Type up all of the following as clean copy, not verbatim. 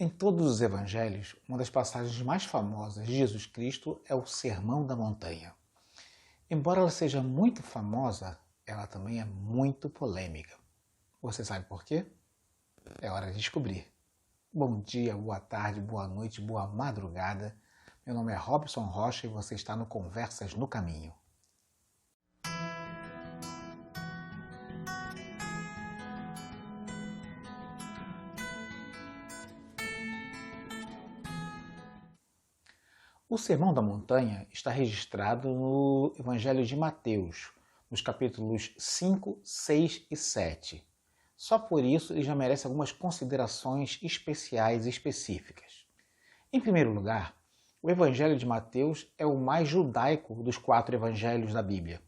Em todos os evangelhos, uma das passagens mais famosas de Jesus Cristo é o Sermão da Montanha. Embora ela seja muito famosa, ela também é muito polêmica. Você sabe por quê? É hora de descobrir. Bom dia, boa tarde, boa noite, boa madrugada. Meu nome é Robson Rocha e você está no Conversas no Caminho. O Sermão da Montanha está registrado no Evangelho de Mateus, nos capítulos 5, 6 e 7. Só por isso ele já merece algumas considerações especiais e específicas. Em primeiro lugar, o Evangelho de Mateus é o mais judaico dos 4 evangelhos da Bíblia.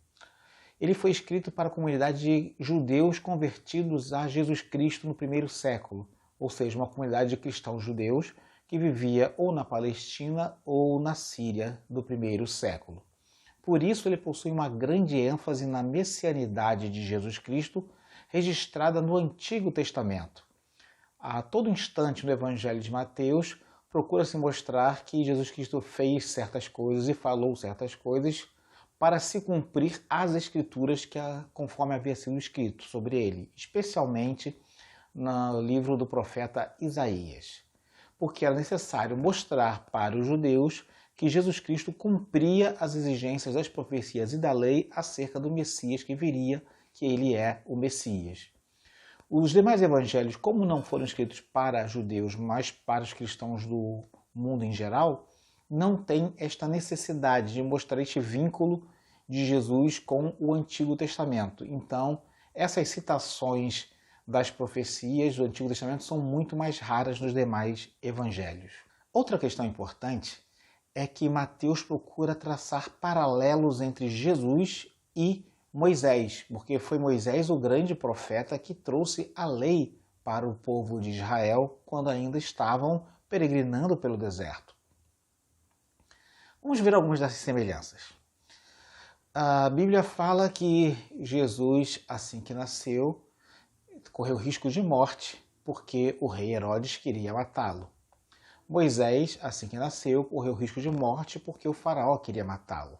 Ele foi escrito para a comunidade de judeus convertidos a Jesus Cristo no primeiro século, ou seja, uma comunidade de cristãos judeus que vivia ou na Palestina ou na Síria do primeiro século. Por isso ele possui uma grande ênfase na messianidade de Jesus Cristo, registrada no Antigo Testamento. A todo instante no Evangelho de Mateus, procura-se mostrar que Jesus Cristo fez certas coisas e falou certas coisas para se cumprir as Escrituras conforme havia sido escrito sobre ele, especialmente no livro do profeta Isaías, porque era necessário mostrar para os judeus que Jesus Cristo cumpria as exigências das profecias e da lei acerca do Messias que viria, que ele é o Messias. Os demais evangelhos, como não foram escritos para judeus, mas para os cristãos do mundo em geral, não têm esta necessidade de mostrar este vínculo de Jesus com o Antigo Testamento. Então, essas citações das profecias do Antigo Testamento são muito mais raras nos demais evangelhos. Outra questão importante é que Mateus procura traçar paralelos entre Jesus e Moisés, porque foi Moisés o grande profeta que trouxe a lei para o povo de Israel quando ainda estavam peregrinando pelo deserto. Vamos ver algumas dessas semelhanças. A Bíblia fala que Jesus, assim que nasceu, correu risco de morte porque o rei Herodes queria matá-lo. Moisés, assim que nasceu, correu risco de morte porque o faraó queria matá-lo.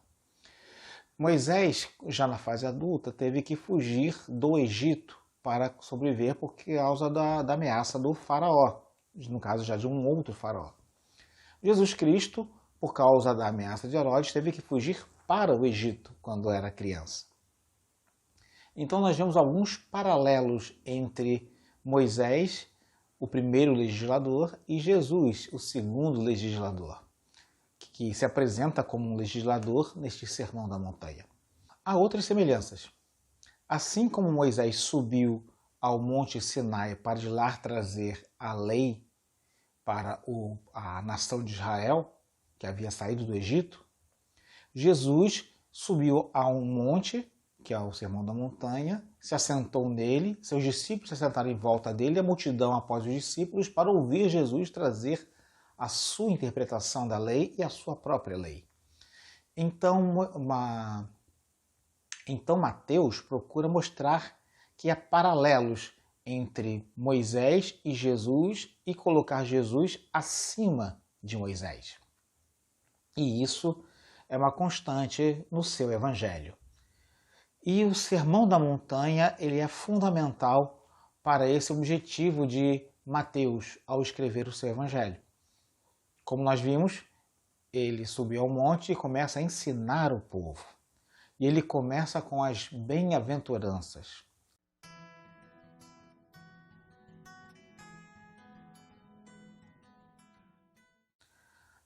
Moisés, já na fase adulta, teve que fugir do Egito para sobreviver por causa da ameaça do faraó, no caso já de um outro faraó. Jesus Cristo, por causa da ameaça de Herodes, teve que fugir para o Egito quando era criança. Então nós vemos alguns paralelos entre Moisés, o primeiro legislador, e Jesus, o segundo legislador, que se apresenta como um legislador neste Sermão da Montanha. Há outras semelhanças. Assim como Moisés subiu ao Monte Sinai para de lá trazer a lei para a nação de Israel, que havia saído do Egito, Jesus subiu a um monte, que é o Sermão da Montanha, se assentou nele, seus discípulos se assentaram em volta dele, a multidão após os discípulos, para ouvir Jesus trazer a sua interpretação da lei e a sua própria lei. Então Mateus procura mostrar que há paralelos entre Moisés e Jesus e colocar Jesus acima de Moisés. E isso é uma constante no seu evangelho. E o Sermão da Montanha ele é fundamental para esse objetivo de Mateus ao escrever o seu evangelho. Como nós vimos, ele subiu ao monte e começa a ensinar o povo. E ele começa com as bem-aventuranças.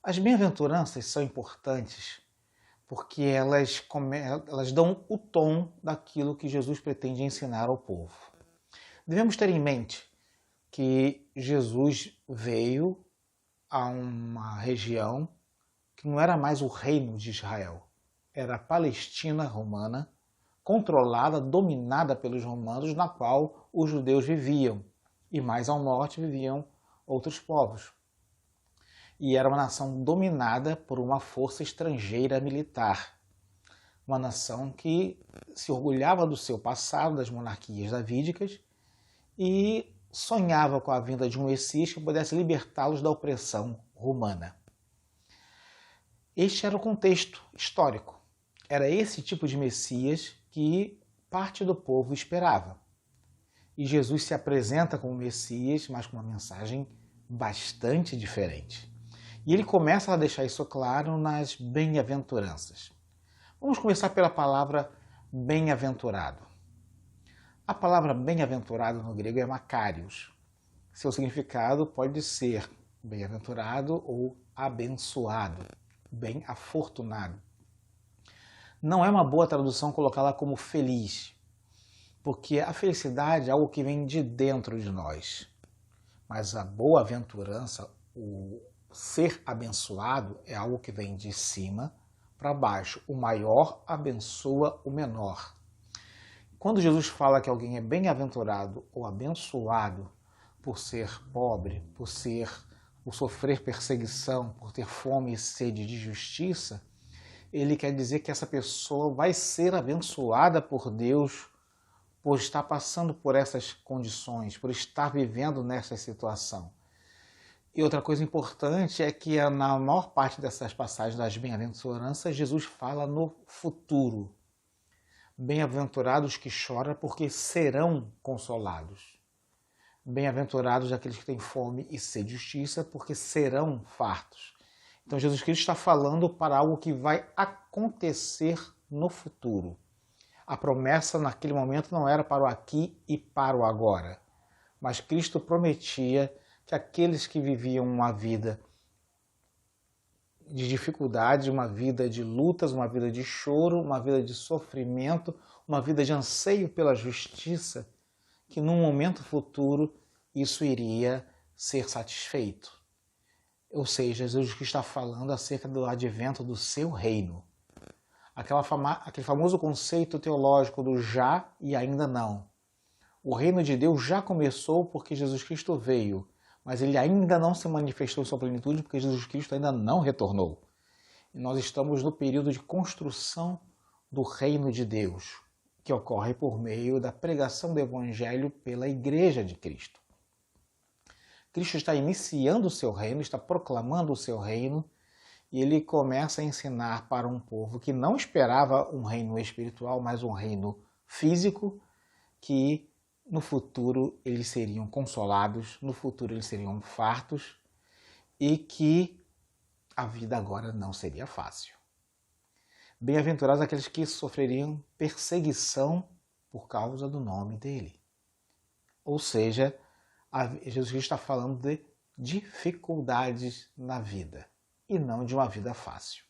As bem-aventuranças são importantes porque elas dão o tom daquilo que Jesus pretende ensinar ao povo. Devemos ter em mente que Jesus veio a uma região que não era mais o reino de Israel, era a Palestina romana, controlada, dominada pelos romanos, na qual os judeus viviam, e mais ao norte viviam outros povos. E era uma nação dominada por uma força estrangeira militar, uma nação que se orgulhava do seu passado, das monarquias davídicas, e sonhava com a vinda de um Messias que pudesse libertá-los da opressão romana. Este era o contexto histórico. Era esse tipo de Messias que parte do povo esperava. E Jesus se apresenta como Messias, mas com uma mensagem bastante diferente. E ele começa a deixar isso claro nas bem-aventuranças. Vamos começar pela palavra bem-aventurado. A palavra bem-aventurado no grego é makarios. Seu significado pode ser bem-aventurado ou abençoado, bem-afortunado. Não é uma boa tradução colocá-la como feliz, porque a felicidade é algo que vem de dentro de nós. Mas a boa-aventurança, o ser abençoado, é algo que vem de cima para baixo. O maior abençoa o menor. Quando Jesus fala que alguém é bem-aventurado ou abençoado por ser pobre, por sofrer perseguição, por ter fome e sede de justiça, ele quer dizer que essa pessoa vai ser abençoada por Deus por estar passando por essas condições, por estar vivendo nessa situação. E outra coisa importante é que na maior parte dessas passagens das bem-aventuranças, Jesus fala no futuro. Bem-aventurados que choram, porque serão consolados. Bem-aventurados aqueles que têm fome e sede de justiça, porque serão fartos. Então Jesus Cristo está falando para algo que vai acontecer no futuro. A promessa naquele momento não era para o aqui e para o agora, mas Cristo prometia que aqueles que viviam uma vida de dificuldade, uma vida de lutas, uma vida de choro, uma vida de sofrimento, uma vida de anseio pela justiça, que num momento futuro isso iria ser satisfeito. Ou seja, Jesus Cristo está falando acerca do advento do seu reino. Aquele famoso conceito teológico do já e ainda não. O reino de Deus já começou porque Jesus Cristo veio, mas ele ainda não se manifestou em sua plenitude porque Jesus Cristo ainda não retornou. E nós estamos no período de construção do reino de Deus, que ocorre por meio da pregação do Evangelho pela Igreja de Cristo. Cristo está iniciando o seu reino, está proclamando o seu reino, e ele começa a ensinar para um povo que não esperava um reino espiritual, mas um reino físico, que no futuro eles seriam consolados, no futuro eles seriam fartos e que a vida agora não seria fácil. Bem-aventurados aqueles que sofreriam perseguição por causa do nome dele. Ou seja, Jesus Cristo está falando de dificuldades na vida e não de uma vida fácil.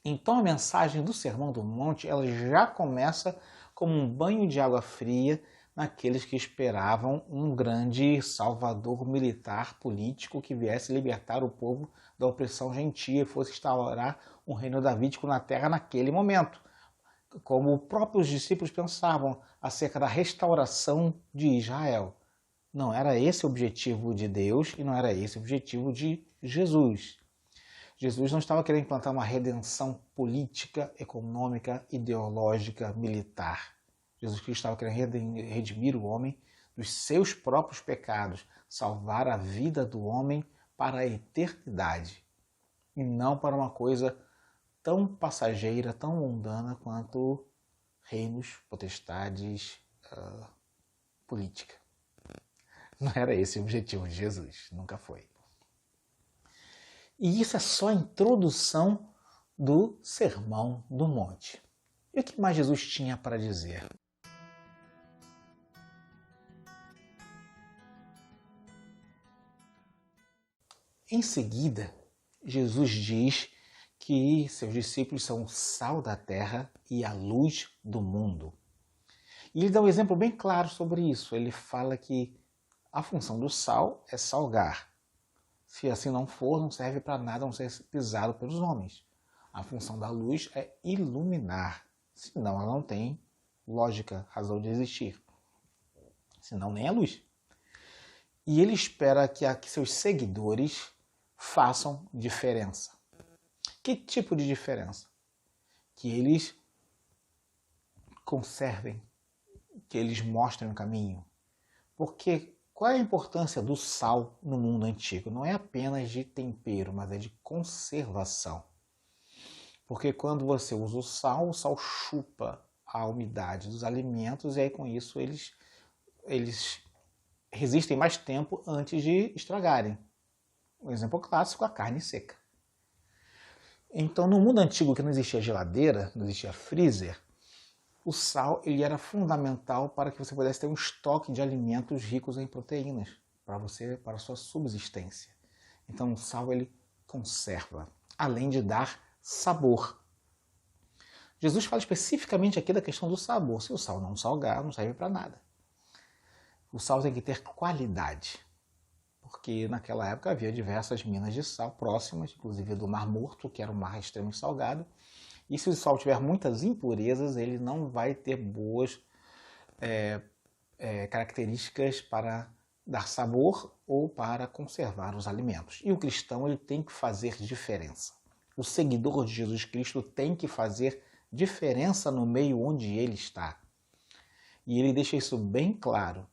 Então a mensagem do Sermão do Monte ela já começa como um banho de água fria naqueles que esperavam um grande salvador militar, político, que viesse libertar o povo da opressão gentia e fosse instaurar um reino davídico na terra naquele momento. Como os próprios discípulos pensavam acerca da restauração de Israel. Não era esse o objetivo de Deus e não era esse o objetivo de Jesus. Jesus não estava querendo implantar uma redenção política, econômica, ideológica, militar. Jesus Cristo estava querendo redimir o homem dos seus próprios pecados, salvar a vida do homem para a eternidade, e não para uma coisa tão passageira, tão mundana quanto reinos, potestades, política. Não era esse o objetivo de Jesus, nunca foi. E isso é só a introdução do Sermão do Monte. E o que mais Jesus tinha para dizer? Em seguida, Jesus diz que seus discípulos são o sal da terra e a luz do mundo. E ele dá um exemplo bem claro sobre isso. Ele fala que a função do sal é salgar. Se assim não for, não serve para nada, não ser pisado pelos homens. A função da luz é iluminar. Senão ela não tem lógica, razão de existir. Senão nem é luz. E ele espera que seus seguidores façam diferença. Que tipo de diferença? Que eles conservem, que eles mostrem o caminho. Porque Qual é a importância do sal no mundo antigo? Não é apenas de tempero, mas é de conservação. Porque quando você usa o sal chupa a umidade dos alimentos e aí com isso eles resistem mais tempo antes de estragarem. Um exemplo clássico, a carne seca. Então, no mundo antigo, que não existia geladeira, não existia freezer, o sal ele era fundamental para que você pudesse ter um estoque de alimentos ricos em proteínas para a sua subsistência. Então, o sal ele conserva, além de dar sabor. Jesus fala especificamente aqui da questão do sabor. Se o sal não salgar, não serve para nada. O sal tem que ter qualidade, porque naquela época havia diversas minas de sal próximas, inclusive do Mar Morto, que era um mar extremamente salgado. E se o sal tiver muitas impurezas, ele não vai ter boas características para dar sabor ou para conservar os alimentos. E o cristão ele tem que fazer diferença. O seguidor de Jesus Cristo tem que fazer diferença no meio onde ele está. E ele deixa isso bem claro.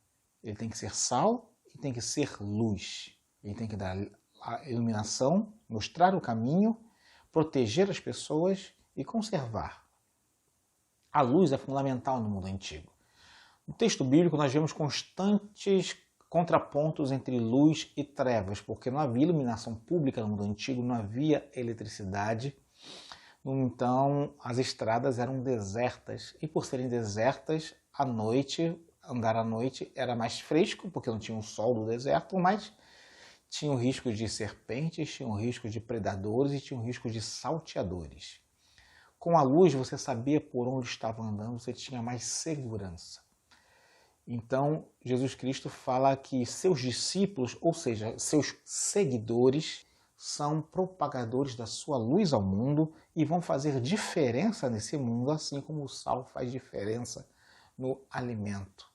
Ele tem que ser sal e tem que ser luz. Ele tem que dar a iluminação, mostrar o caminho, proteger as pessoas e conservar. A luz é fundamental no mundo antigo. No texto bíblico nós vemos constantes contrapontos entre luz e trevas, porque não havia iluminação pública no mundo antigo, não havia eletricidade. Então as estradas eram desertas e por serem desertas, à noite, andar à noite era mais fresco, porque não tinha o sol do deserto, mas tinha o risco de serpentes, tinha o risco de predadores e tinha o risco de salteadores. Com a luz você sabia por onde estava andando, você tinha mais segurança. Então Jesus Cristo fala que seus discípulos, ou seja, seus seguidores, são propagadores da sua luz ao mundo e vão fazer diferença nesse mundo, assim como o sal faz diferença no alimento.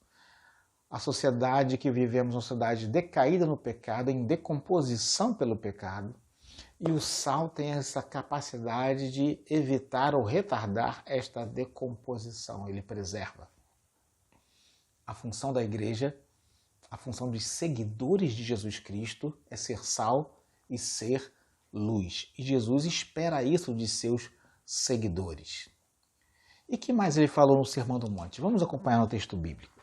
A sociedade que vivemos é uma sociedade decaída no pecado, em decomposição pelo pecado, e o sal tem essa capacidade de evitar ou retardar esta decomposição, ele preserva. A função da igreja, a função dos seguidores de Jesus Cristo é ser sal e ser luz. E Jesus espera isso de seus seguidores. E que mais ele falou no Sermão do Monte? Vamos acompanhar no texto bíblico.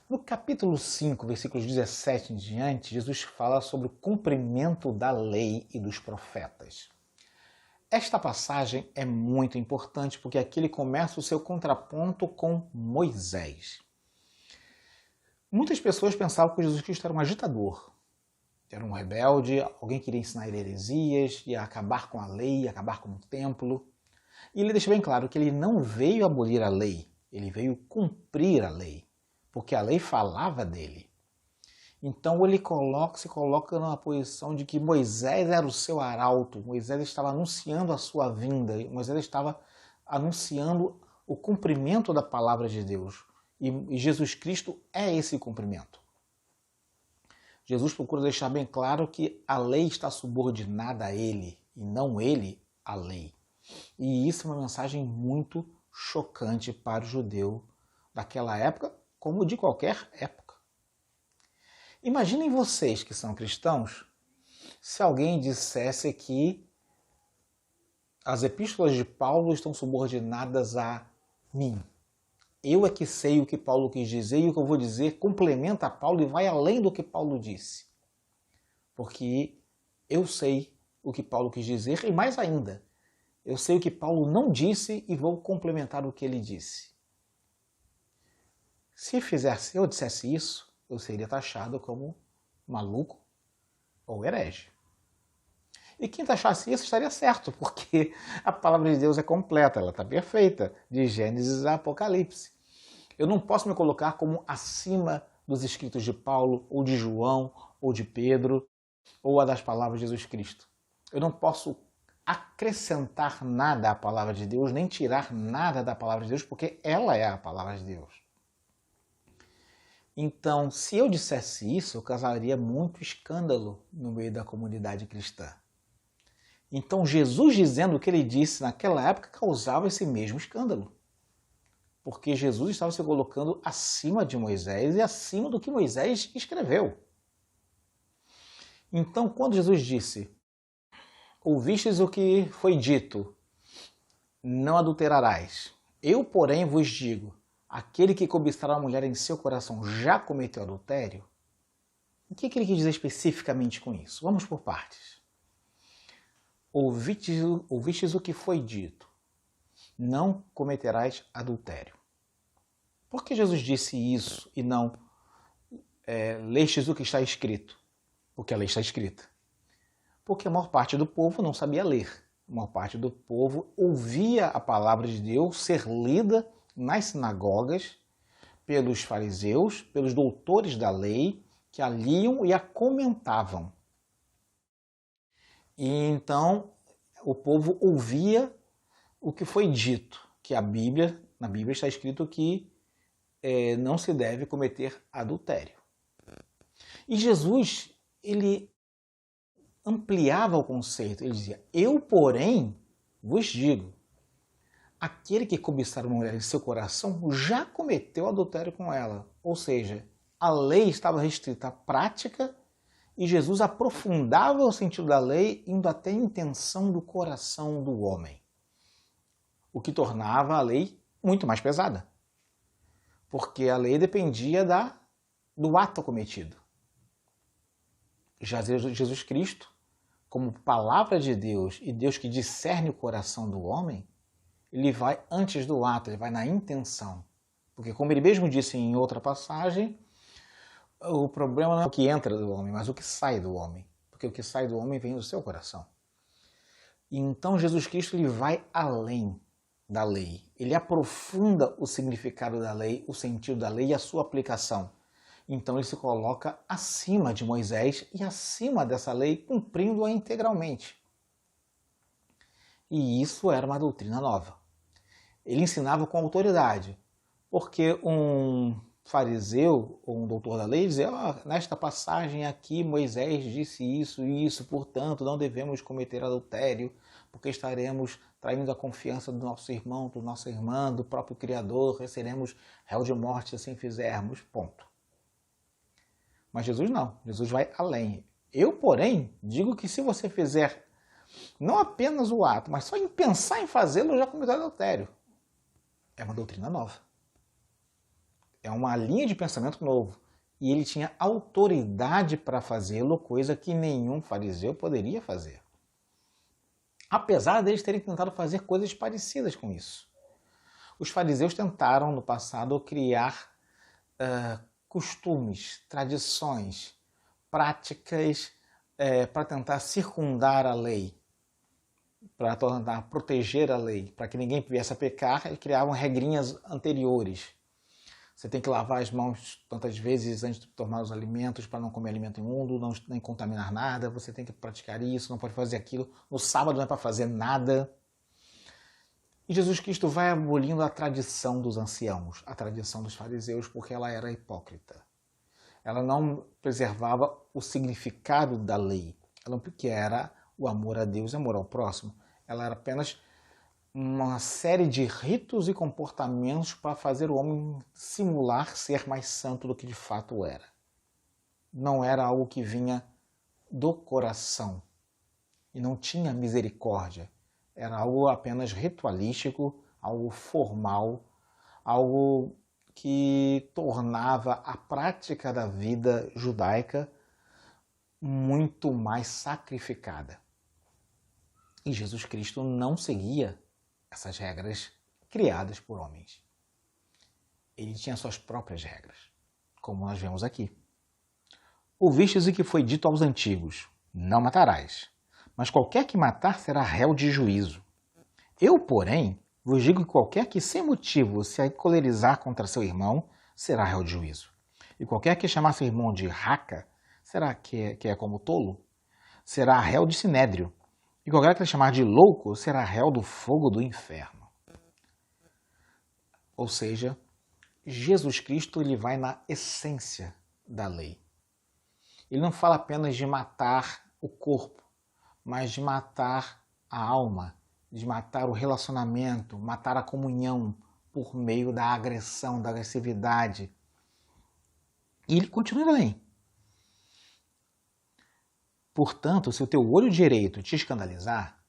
No capítulo 5, versículos 17 em diante, Jesus fala sobre o cumprimento da lei e dos profetas. Esta passagem é muito importante porque aqui ele começa o seu contraponto com Moisés. Muitas pessoas pensavam que Jesus Cristo era um agitador, era um rebelde, alguém que queria ensinar heresias, ia acabar com a lei, ia acabar com o templo. E ele deixa bem claro que ele não veio abolir a lei, ele veio cumprir a lei, porque a lei falava dele. Então ele se coloca numa posição de que Moisés era o seu arauto, Moisés estava anunciando a sua vinda, Moisés estava anunciando o cumprimento da palavra de Deus. E Jesus Cristo é esse cumprimento. Jesus procura deixar bem claro que a lei está subordinada a ele, e não ele à lei. E isso é uma mensagem muito chocante para o judeu daquela época, como de qualquer época. Imaginem vocês que são cristãos, se alguém dissesse que as epístolas de Paulo estão subordinadas a mim. Eu é que sei o que Paulo quis dizer e o que eu vou dizer complementa Paulo e vai além do que Paulo disse. Porque eu sei o que Paulo quis dizer e mais ainda, eu sei o que Paulo não disse e vou complementar o que ele disse. Se eu dissesse isso, eu seria taxado como maluco ou herege. E quem taxasse isso estaria certo, porque a palavra de Deus é completa, ela está perfeita, de Gênesis a Apocalipse. Eu não posso me colocar como acima dos escritos de Paulo, ou de João, ou de Pedro, ou a das palavras de Jesus Cristo. Eu não posso acrescentar nada à palavra de Deus, nem tirar nada da palavra de Deus, porque ela é a palavra de Deus. Então, se eu dissesse isso, eu causaria muito escândalo no meio da comunidade cristã. Então Jesus dizendo o que ele disse naquela época causava esse mesmo escândalo. Porque Jesus estava se colocando acima de Moisés e acima do que Moisés escreveu. Então, quando Jesus disse, ouvistes o que foi dito, não adulterarás. Eu, porém, vos digo, aquele que cobiçar a mulher em seu coração já cometeu adultério? O que ele quis dizer especificamente com isso? Vamos por partes. Ouvistes o que foi dito, não cometerás adultério. Por que Jesus disse isso e não lestes o que está escrito? Porque a lei está escrita. Porque a maior parte do povo não sabia ler. A maior parte do povo ouvia a palavra de Deus ser lida nas sinagogas pelos fariseus, pelos doutores da lei, que a liam e a comentavam. E então o povo ouvia o que foi dito, que na Bíblia está escrito que não se deve cometer adultério. E Jesus, ele ampliava o conceito, ele dizia, eu, porém, vos digo, aquele que cobiçar uma mulher em seu coração já cometeu adultério com ela. Ou seja, a lei estava restrita à prática e Jesus aprofundava o sentido da lei, indo até a intenção do coração do homem. O que tornava a lei muito mais pesada. Porque a lei dependia do ato cometido. Já Jesus Cristo, como palavra de Deus e Deus que discerne o coração do homem, ele vai antes do ato, ele vai na intenção. Porque como ele mesmo disse em outra passagem, o problema não é o que entra do homem, mas o que sai do homem. Porque o que sai do homem vem do seu coração. E então Jesus Cristo ele vai além da lei. Ele aprofunda o significado da lei, o sentido da lei e a sua aplicação. Então ele se coloca acima de Moisés e acima dessa lei, cumprindo-a integralmente. E isso era uma doutrina nova. Ele ensinava com autoridade, porque um fariseu ou um doutor da lei dizia, nesta passagem aqui Moisés disse isso e isso, portanto não devemos cometer adultério, porque estaremos traindo a confiança do nosso irmão, da nossa irmã, do próprio Criador, e seremos réu de morte se assim fizermos, ponto. Mas Jesus não, Jesus vai além. Eu, porém, digo que se você fizer não apenas o ato, mas só em pensar em fazê-lo, já cometeu adultério. É uma doutrina nova. É uma linha de pensamento novo. E ele tinha autoridade para fazê-lo, coisa que nenhum fariseu poderia fazer. Apesar deles terem tentado fazer coisas parecidas com isso. Os fariseus tentaram, no passado, criar costumes, tradições, práticas para tentar circundar a lei, para tentar proteger a lei, para que ninguém viesse a pecar, e criavam regrinhas anteriores. Você tem que lavar as mãos tantas vezes antes de tomar os alimentos para não comer alimento imundo, não nem contaminar nada, você tem que praticar isso, não pode fazer aquilo, no sábado não é para fazer nada. E Jesus Cristo vai abolindo a tradição dos anciãos, a tradição dos fariseus, porque ela era hipócrita. Ela não preservava o significado da lei, que era o amor a Deus e amor ao próximo. Ela era apenas uma série de ritos e comportamentos para fazer o homem simular ser mais santo do que de fato era. Não era algo que vinha do coração e não tinha misericórdia. Era algo apenas ritualístico, algo formal, algo que tornava a prática da vida judaica muito mais sacrificada. E Jesus Cristo não seguia essas regras criadas por homens. Ele tinha suas próprias regras, como nós vemos aqui. Ouvistes o que foi dito aos antigos, não matarás, mas qualquer que matar será réu de juízo. Eu, porém, vos digo que qualquer que sem motivo se encolerizar contra seu irmão será réu de juízo. E qualquer que chamar seu irmão de raca, será que é como tolo? Será réu de sinédrio. E qualquer que lhe chamar de louco será réu do fogo do inferno. Ou seja, Jesus Cristo ele vai na essência da lei. Ele não fala apenas de matar o corpo, mas de matar a alma, de matar o relacionamento, matar a comunhão por meio da agressão, da agressividade. E ele continua aí. Portanto, se o teu olho direito te escandalizar,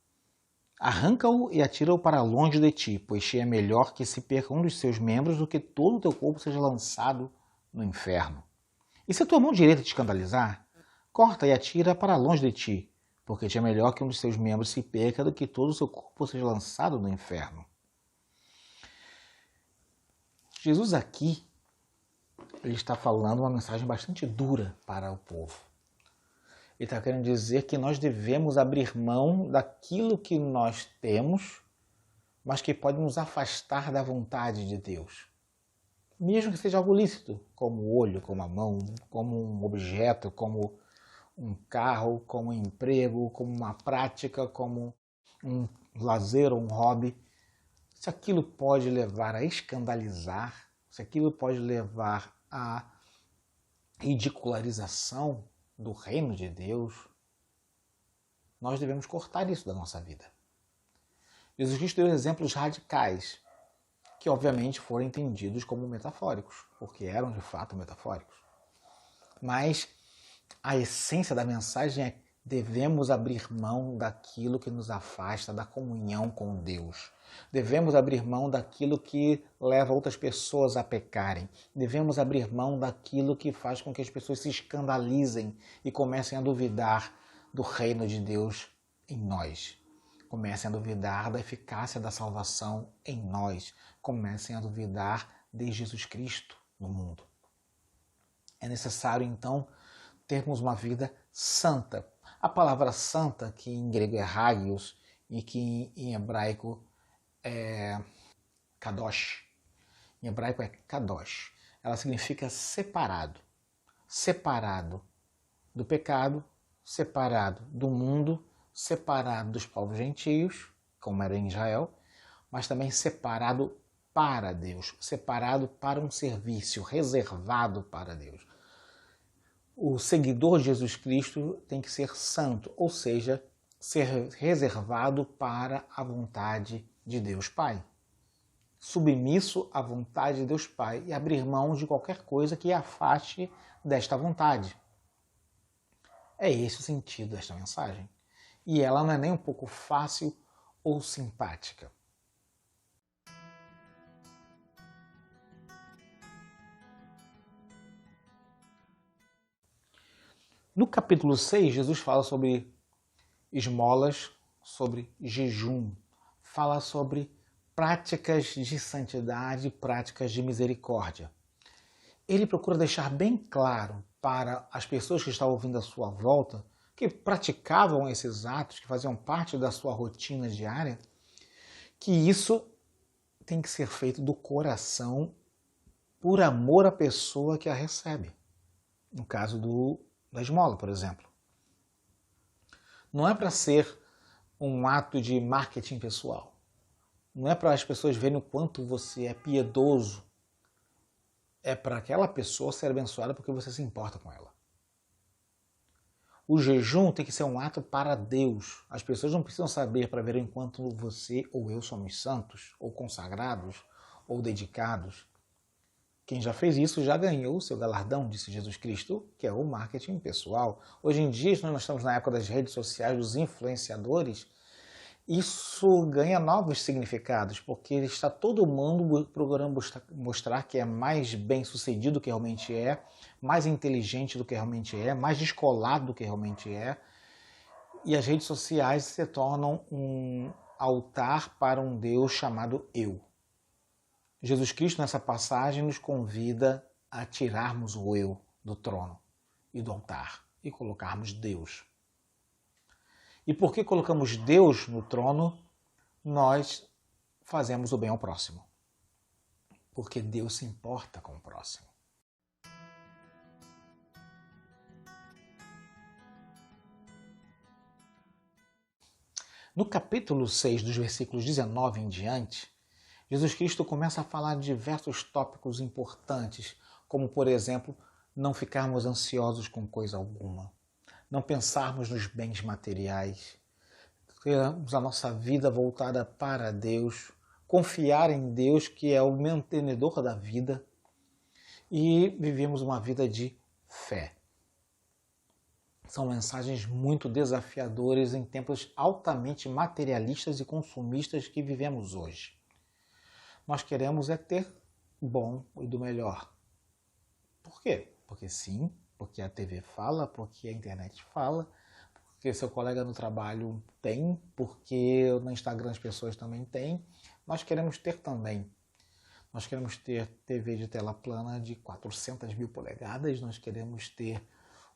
arranca-o e atira-o para longe de ti, pois te é melhor que se perca um dos seus membros do que todo o teu corpo seja lançado no inferno. E se a tua mão direita te escandalizar, corta e atira para longe de ti, porque te é melhor que um dos seus membros se perca do que todo o seu corpo seja lançado no inferno. Jesus aqui, ele está falando uma mensagem bastante dura para o povo. Ele está querendo dizer que nós devemos abrir mão daquilo que nós temos, mas que pode nos afastar da vontade de Deus. Mesmo que seja algo lícito, como o olho, como a mão, como um objeto, como um carro, como um emprego, como uma prática, como um lazer ou um hobby. Se aquilo pode levar a escandalizar, se aquilo pode levar a ridicularização do reino de Deus, nós devemos cortar isso da nossa vida. Jesus Cristo deu exemplos radicais, que obviamente foram entendidos como metafóricos, porque eram de fato metafóricos. Mas a essência da mensagem é: devemos abrir mão daquilo que nos afasta da comunhão com Deus. Devemos abrir mão daquilo que leva outras pessoas a pecarem. Devemos abrir mão daquilo que faz com que as pessoas se escandalizem e comecem a duvidar do reino de Deus em nós. Comecem a duvidar da eficácia da salvação em nós. Comecem a duvidar de Jesus Cristo no mundo. É necessário, então, termos uma vida santa. A palavra santa, que em grego é hagios e que em hebraico é kadosh. Em hebraico é kadosh. Ela significa separado. Separado do pecado, separado do mundo, separado dos povos gentios, como era em Israel, mas também separado para Deus, separado para um serviço, reservado para Deus. O seguidor de Jesus Cristo tem que ser santo, ou seja, ser reservado para a vontade de Deus Pai. Submisso à vontade de Deus Pai e abrir mão de qualquer coisa que afaste desta vontade. É esse o sentido desta mensagem. E ela não é nem um pouco fácil ou simpática. No capítulo 6, Jesus fala sobre esmolas, sobre jejum, fala sobre práticas de santidade, práticas de misericórdia. Ele procura deixar bem claro para as pessoas que estavam ouvindo à sua volta, que praticavam esses atos, que faziam parte da sua rotina diária, que isso tem que ser feito do coração por amor à pessoa que a recebe. No caso da esmola, por exemplo. Não é para ser um ato de marketing pessoal. Não é para as pessoas verem o quanto você é piedoso. É para aquela pessoa ser abençoada porque você se importa com ela. O jejum tem que ser um ato para Deus. As pessoas não precisam saber para ver o quanto você ou eu somos santos, ou consagrados, ou dedicados. Quem já fez isso já ganhou o seu galardão, disse Jesus Cristo, que é o marketing pessoal. Hoje em dia, nós estamos na época das redes sociais, dos influenciadores. Isso ganha novos significados, porque está todo mundo procurando mostrar que é mais bem-sucedido do que realmente é, mais inteligente do que realmente é, mais descolado do que realmente é. E as redes sociais se tornam um altar para um Deus chamado eu. Jesus Cristo, nessa passagem, nos convida a tirarmos o eu do trono e do altar e colocarmos Deus. E porque colocamos Deus no trono, nós fazemos o bem ao próximo. Porque Deus se importa com o próximo. No capítulo 6, dos versículos 19 em diante, Jesus Cristo começa a falar de diversos tópicos importantes, como, por exemplo, não ficarmos ansiosos com coisa alguma, não pensarmos nos bens materiais, termos a nossa vida voltada para Deus, confiar em Deus, que é o mantenedor da vida, e vivemos uma vida de fé. São mensagens muito desafiadoras em tempos altamente materialistas e consumistas que vivemos hoje. Nós queremos é ter bom e do melhor. Por quê? Porque sim, porque a TV fala, porque a internet fala, porque seu colega no trabalho tem, porque no Instagram as pessoas também têm. Nós queremos ter também. Nós queremos ter TV de tela plana de 400 mil polegadas, nós queremos ter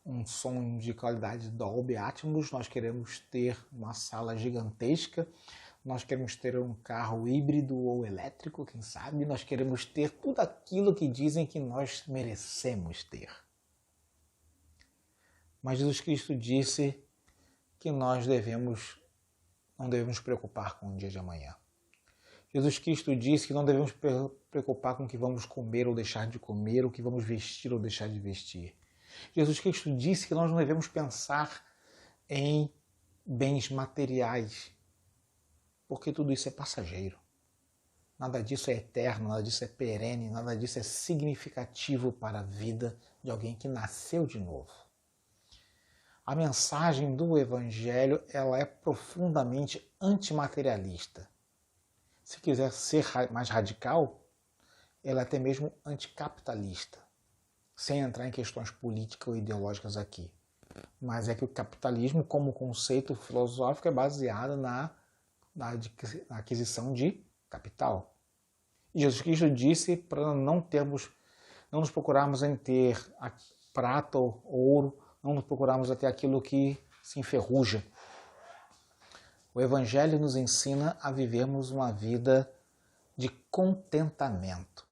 um som de qualidade Dolby Atmos, nós queremos ter uma sala gigantesca, nós queremos ter um carro híbrido ou elétrico, quem sabe, nós queremos ter tudo aquilo que dizem que nós merecemos ter. Mas Jesus Cristo disse que nós não devemos nos preocupar com o dia de amanhã. Jesus Cristo disse que não devemos preocupar com o que vamos comer ou deixar de comer, o que vamos vestir ou deixar de vestir. Jesus Cristo disse que nós não devemos pensar em bens materiais, porque tudo isso é passageiro. Nada disso é eterno, nada disso é perene, nada disso é significativo para a vida de alguém que nasceu de novo. A mensagem do Evangelho, ela é profundamente antimaterialista. Se quiser ser mais radical, ela é até mesmo anticapitalista, sem entrar em questões políticas ou ideológicas aqui. Mas é que o capitalismo, como conceito filosófico, é baseado na aquisição de capital. E Jesus Cristo disse para não nos procurarmos em ter prata ou ouro, não nos procurarmos até aquilo que se enferruja. O Evangelho nos ensina a vivermos uma vida de contentamento.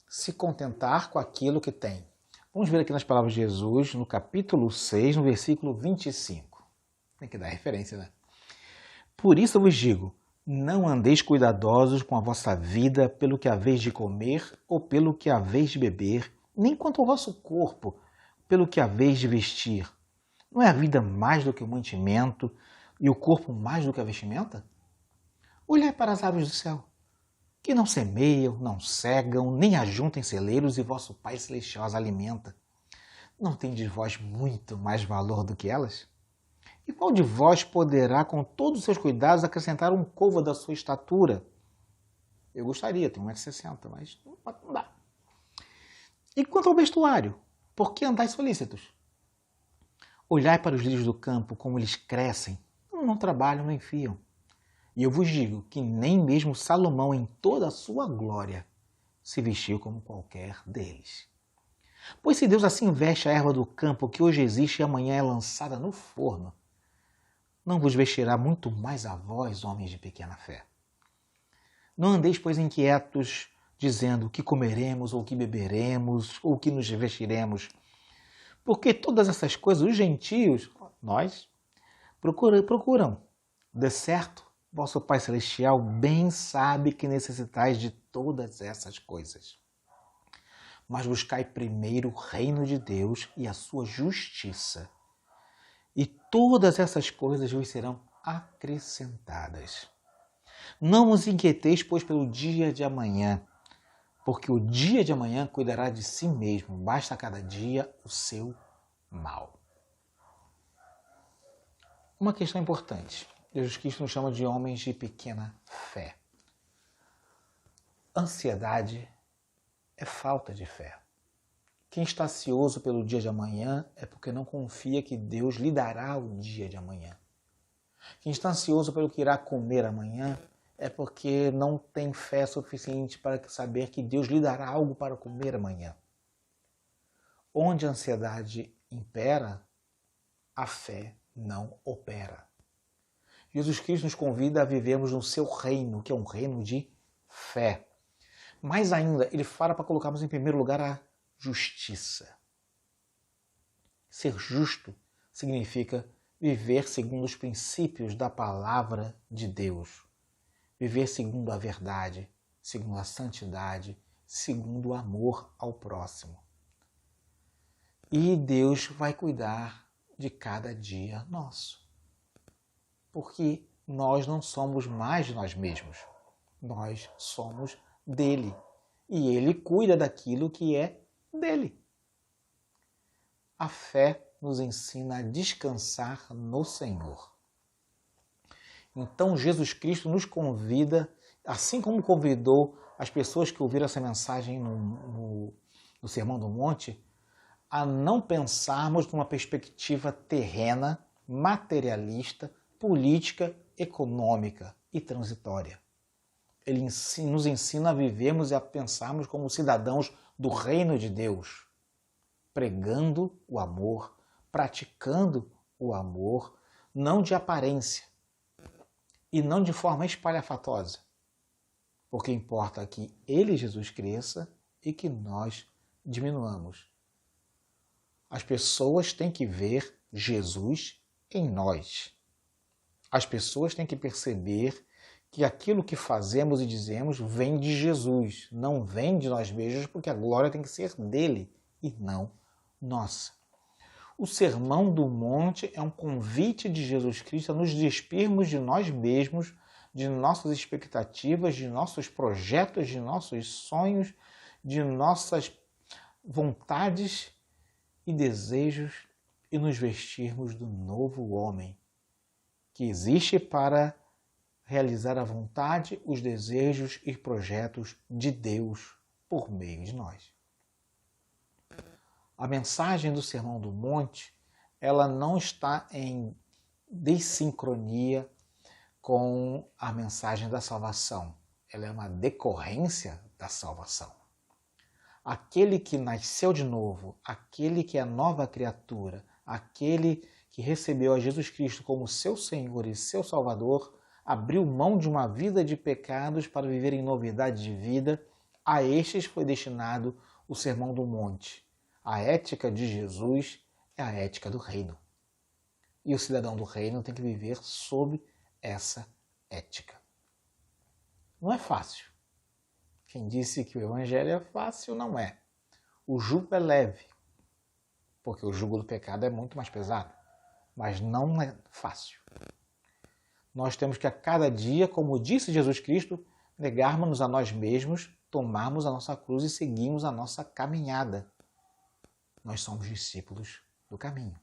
Se contentar com aquilo que tem. Vamos ver aqui nas palavras de Jesus, no capítulo 6, no versículo 25. Tem que dar referência, né? Por isso eu vos digo, não andeis cuidadosos com a vossa vida pelo que haveis de comer ou pelo que haveis de beber, nem quanto ao vosso corpo, pelo que haveis de vestir. Não é a vida mais do que o mantimento e o corpo mais do que a vestimenta? Olhai para as aves do céu, que não semeiam, não cegam, nem ajuntam em celeiros, e vosso Pai Celestial as alimenta. Não tendes vós muito mais valor do que elas? E qual de vós poderá, com todos os seus cuidados, acrescentar um côvado da sua estatura? Eu gostaria, tenho 1,60 m, mas não dá. E quanto ao vestuário, por que andais solícitos? Olhai para os lírios do campo, como eles crescem, não trabalham nem fiam. E eu vos digo que nem mesmo Salomão, em toda a sua glória, se vestiu como qualquer deles. Pois se Deus assim veste a erva do campo, que hoje existe e amanhã é lançada no forno, não vos vestirá muito mais a vós, homens de pequena fé. Não andeis, pois, inquietos, dizendo o que comeremos, ou o que beberemos, ou o que nos vestiremos, porque todas essas coisas, os gentios, nós, procuram. De certo, vosso Pai Celestial bem sabe que necessitais de todas essas coisas. Mas buscai primeiro o reino de Deus e a sua justiça, e todas essas coisas vos serão acrescentadas. Não vos inquieteis, pois, pelo dia de amanhã, porque o dia de amanhã cuidará de si mesmo, basta a cada dia o seu mal. Uma questão importante. Jesus Cristo nos chama de homens de pequena fé. Ansiedade é falta de fé. Quem está ansioso pelo dia de amanhã é porque não confia que Deus lhe dará o dia de amanhã. Quem está ansioso pelo que irá comer amanhã é porque não tem fé suficiente para saber que Deus lhe dará algo para comer amanhã. Onde a ansiedade impera, a fé não opera. Jesus Cristo nos convida a vivermos no seu reino, que é um reino de fé. Mais ainda, ele fala para colocarmos em primeiro lugar a justiça. Ser justo significa viver segundo os princípios da palavra de Deus. Viver segundo a verdade, segundo a santidade, segundo o amor ao próximo. E Deus vai cuidar de cada dia nosso. porque nós não somos mais de nós mesmos. Nós somos dele. E ele cuida daquilo que é dele. A fé nos ensina a descansar no Senhor. Então Jesus Cristo nos convida, assim como convidou as pessoas que ouviram essa mensagem no Sermão do Monte, a não pensarmos numa perspectiva terrena, materialista, política, econômica e transitória. Ele nos ensina a vivermos e a pensarmos como cidadãos do reino de Deus, pregando o amor, praticando o amor, não de aparência e não de forma espalhafatosa, porque importa que Ele, Jesus, cresça e que nós diminuamos. As pessoas têm que ver Jesus em nós. As pessoas têm que perceber que aquilo que fazemos e dizemos vem de Jesus, não vem de nós mesmos, porque a glória tem que ser dele e não nossa. O Sermão do Monte é um convite de Jesus Cristo a nos despirmos de nós mesmos, de nossas expectativas, de nossos projetos, de nossos sonhos, de nossas vontades e desejos e nos vestirmos do novo homem, que existe para realizar a vontade, os desejos e projetos de Deus por meio de nós. A mensagem do Sermão do Monte, ela não está em dessincronia com a mensagem da salvação. Ela é uma decorrência da salvação. Aquele que nasceu de novo, aquele que é nova criatura, aquele que recebeu a Jesus Cristo como seu Senhor e seu Salvador, abriu mão de uma vida de pecados para viver em novidade de vida. A estes foi destinado o Sermão do Monte. A ética de Jesus é a ética do reino. E o cidadão do reino tem que viver sob essa ética. Não é fácil. Quem disse que o evangelho é fácil, não é. O jugo é leve, porque o jugo do pecado é muito mais pesado, mas não é fácil. Nós temos que a cada dia, como disse Jesus Cristo, negarmos-nos a nós mesmos, tomarmos a nossa cruz e seguirmos a nossa caminhada. Nós somos discípulos do caminho.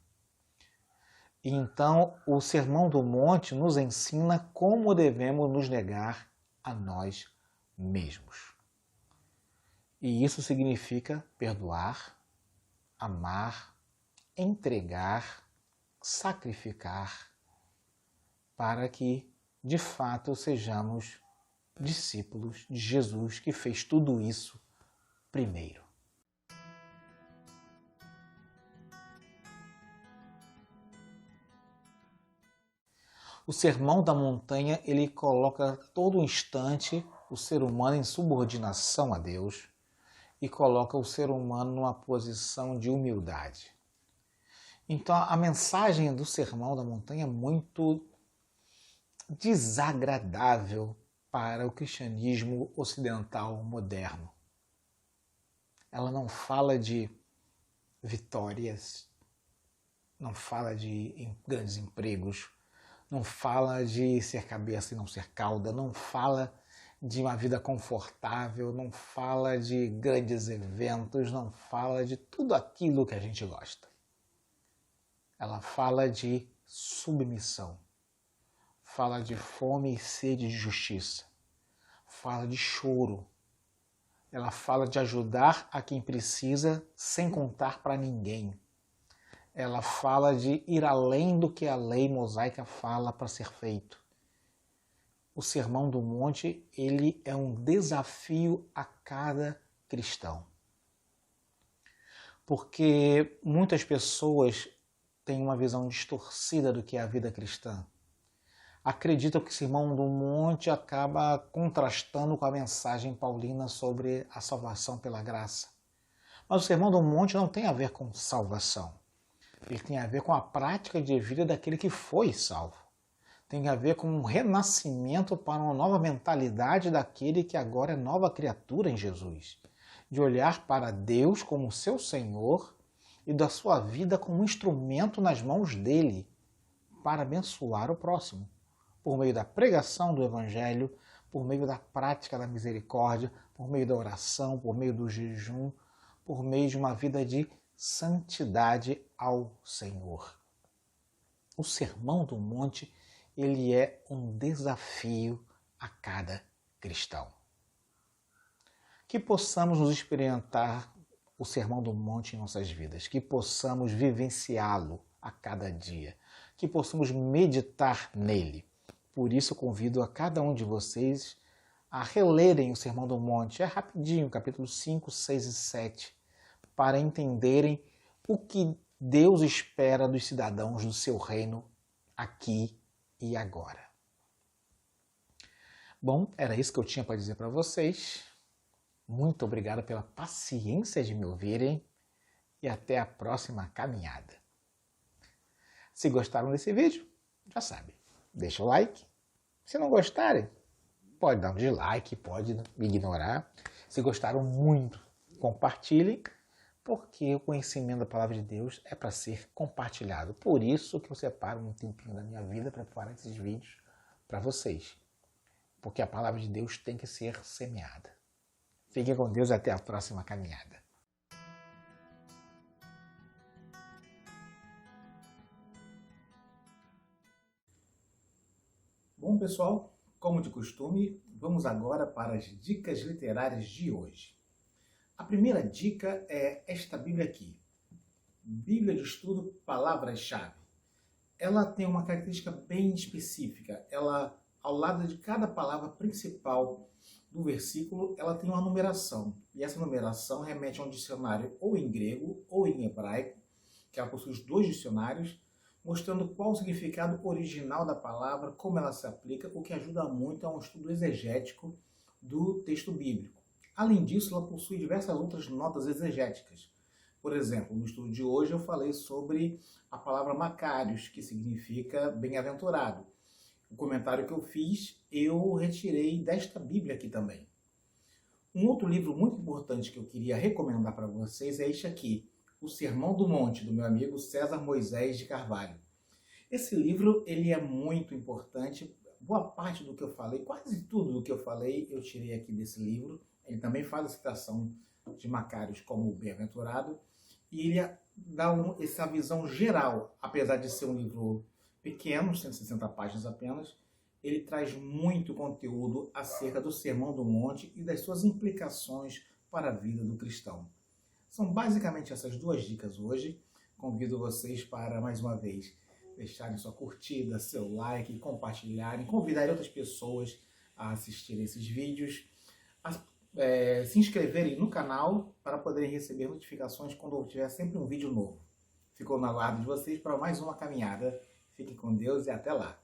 E então, o Sermão do Monte nos ensina como devemos nos negar a nós mesmos. E isso significa perdoar, amar, entregar, sacrificar, para que, de fato, sejamos discípulos de Jesus, que fez tudo isso primeiro. O Sermão da Montanha, ele coloca todo instante o ser humano em subordinação a Deus e coloca o ser humano numa posição de humildade. Então, a mensagem do Sermão da Montanha é muito desagradável para o cristianismo ocidental moderno. Ela não fala de vitórias, não fala de grandes empregos, não fala de ser cabeça e não ser cauda, não fala de uma vida confortável, não fala de grandes eventos, não fala de tudo aquilo que a gente gosta. Ela fala de submissão, fala de fome e sede de justiça, fala de choro, ela fala de ajudar a quem precisa sem contar para ninguém. Ela fala de ir além do que a lei mosaica fala para ser feito. O Sermão do Monte, ele é um desafio a cada cristão. Porque muitas pessoas têm uma visão distorcida do que é a vida cristã. Acreditam que o Sermão do Monte acaba contrastando com a mensagem paulina sobre a salvação pela graça. Mas o Sermão do Monte não tem a ver com salvação. Ele tem a ver com a prática de vida daquele que foi salvo. Tem a ver com um renascimento para uma nova mentalidade daquele que agora é nova criatura em Jesus. De olhar para Deus como seu Senhor e da sua vida como um instrumento nas mãos dele para abençoar o próximo, por meio da pregação do Evangelho, por meio da prática da misericórdia, por meio da oração, por meio do jejum, por meio de uma vida de santidade ao Senhor. O Sermão do Monte, ele é um desafio a cada cristão. Que possamos nos experimentar o Sermão do Monte em nossas vidas, que possamos vivenciá-lo a cada dia, que possamos meditar nele. Por isso, convido a cada um de vocês a relerem o Sermão do Monte. É rapidinho, capítulos 5, 6 e 7, para entenderem o que Deus espera dos cidadãos do seu reino aqui e agora. Bom, era isso que eu tinha para dizer para vocês. Muito obrigado pela paciência de me ouvirem e até a próxima caminhada. Se gostaram desse vídeo, já sabe, deixa o like. Se não gostarem, pode dar um dislike, pode me ignorar. Se gostaram muito, compartilhem, porque o conhecimento da palavra de Deus é para ser compartilhado. Por isso que eu separo um tempinho da minha vida para preparar esses vídeos para vocês. Porque a palavra de Deus tem que ser semeada. Fiquem com Deus e até a próxima caminhada. Bom, pessoal, como de costume, vamos agora para as dicas literárias de hoje. A primeira dica é esta Bíblia aqui. Bíblia de Estudo Palavras-Chave. Ela tem uma característica bem específica. Ela, ao lado de cada palavra principal do versículo, ela tem uma numeração. E essa numeração remete a um dicionário ou em grego ou em hebraico, que ela possui os dois dicionários, mostrando qual o significado original da palavra, como ela se aplica, o que ajuda muito a um estudo exegético do texto bíblico. Além disso, ela possui diversas outras notas exegéticas. Por exemplo, no estudo de hoje eu falei sobre a palavra Macários, que significa bem-aventurado. O comentário que eu fiz, eu retirei desta Bíblia aqui também. Um outro livro muito importante que eu queria recomendar para vocês é este aqui, O Sermão do Monte, do meu amigo César Moisés de Carvalho. Esse livro ele é muito importante. Boa parte do que eu falei, quase tudo do que eu falei, eu tirei aqui desse livro. Ele também faz a citação de Macários como bem-aventurado. E ele dá essa visão geral, apesar de ser um livro pequeno, 160 páginas apenas, ele traz muito conteúdo acerca do Sermão do Monte e das suas implicações para a vida do cristão. São basicamente essas duas dicas hoje. Convido vocês para, mais uma vez, deixarem sua curtida, seu like, compartilharem, convidarem outras pessoas a assistirem esses vídeos, se inscreverem no canal para poderem receber notificações quando eu tiver sempre um vídeo novo. Ficou no aguardo de vocês para mais uma caminhada. Fiquem com Deus e até lá!